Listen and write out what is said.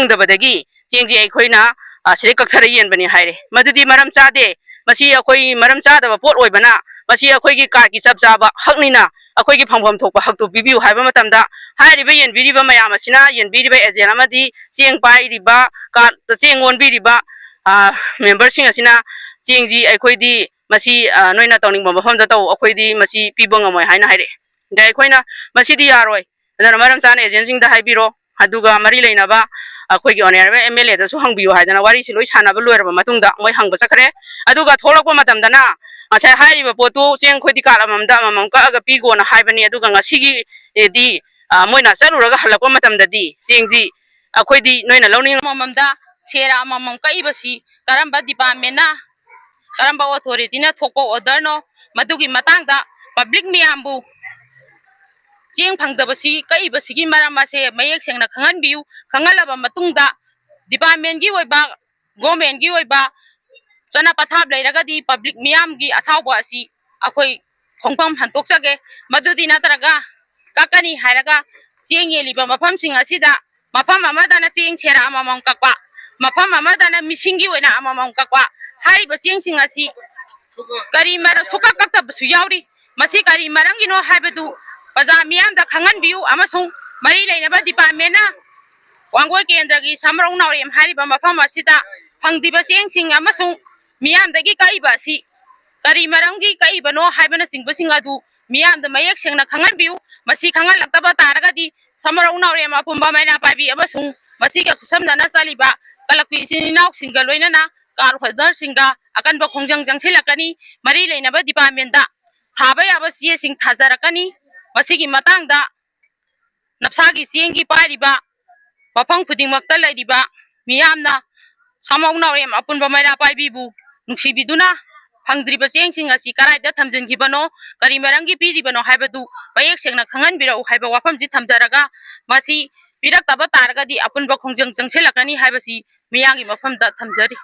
फंगदबदगी चेंगजे अखोइना सिदे कक्थर येनबनी हाइरे मदुदी मरम चादे मसी अखोइ मरम चादब पोट ओइबना मसी अखोइगी कारकी चप चाबा हकनिना अखोइगी फंगफम थोकपा हकतु पिबिउ हाइबा मतमदा हाइरिबा येनबिरिबा मयाम असिना येनबिरिबा एजेंट अमदी चेंग पाइरिबा कार चेंग ओनबिरिबा मेंबर सिंग असिना चेंगजी अखोइदी मसी नोइना तौनिंग मफमदा तौ अखोइदी मसी पिबो ngमोय हाइना हाइरे दा अखोइना मसीदी यारोय अदना मरम चाना एजेंट सिंग दा हाइबिरो अदुगा मरी लेनाबा अखोइगी ऑनरेबल एमएलए दसु हंगबियो हाइदना वारी सि लोइ सानाबा लोइरबा मतुंगदा मोय हंगबा चखरे अदुगा थोलकपा मतमदना असाय हाइरिबा पोतु चेंग खोइदी कालममदा ममम कागा पिगोना हाइबनी अदुगा ngasiगी एदी मोइना चलुरगा हलकपा मतमददी चेंगजी अखोइदी नोइना लौनिंग मममदा सेरा ममम काइबसी करंबा डिपार्टमेंटना करंबा अथॉरिटीना थोकपा ऑर्डरनो मदुगी मतंगदा पब्लिक मियामबु चेंग फंगदबसी काइबसीगी मरमसे मयेक सेंगना खंगनबियु खंगलबा मतुंगदा डिपार्टमेंटगी ओइबा गवर्नमेंटगी ओइबा चना पथाब लेरगदी पब्लिक मियामगी असावबा असि अखोइ खोंफम हंतोकसगे मदुदी नतरगा काकनी हायरगा चेंग येलिबा मफमसिंग असिदा मफम अमदना चेंग सेरा अममम कक्पा मफम अमदना मिसिंगी ओइना अममम कक्पा हारिबा चेंगसिंग असि करी मर सुका कक्तबसु यावरी मसी करी मरंगिनो हाइबदु प्रजा मियामदा खंगनबियु अमसुंग मरी लेनबा डिपार्टमेंटना वांगोय केंद्रगी समरौ नावरेम हारिबा मफम असिदा फंगदिबा चेंगसिंग अमसुंग मियामदगी काइबा असि करी मरंगी काइबनो हाइबना चिंगबसिंग अदु मियामदा मयेक सेंगना खंगनबियु मसी खंगलक्तबा तारगदी समरौ नावरेम अपुंबा मैना पाइबी अमसुंग मसीगा खुसमदना चलिबा कलक्पि सिनिनाव सिंगा लोइनना कार होल्डर सिंगा अकनबा खोंजंग जंगसिलकनी मरी लेनबा डिपार्टमेंटदा थाबा याबा सीए सिंग थाजरकनी मसीगी मतंगदा नपसागी चेंगी पाइरिबा मफम खुदिंगमक्ता लैरिबा मियामना समरौ नावरेम अपुंबा मैना पाइबीबु नुक्सिबिदुना फंगद्रिबा चेंगसिंग असि कराइदा थमजनगिबनो करी मरंगी पीरिबनो हाइबदु मयेक सेंगना खंगनबिरौ हाइबा वाफमजि थमजरगा मसी पिरक्तबा तारगदी अपुंबा खोंजंग जंगसिलकनी हाइबसी मियांगी मफमदा थमजरी।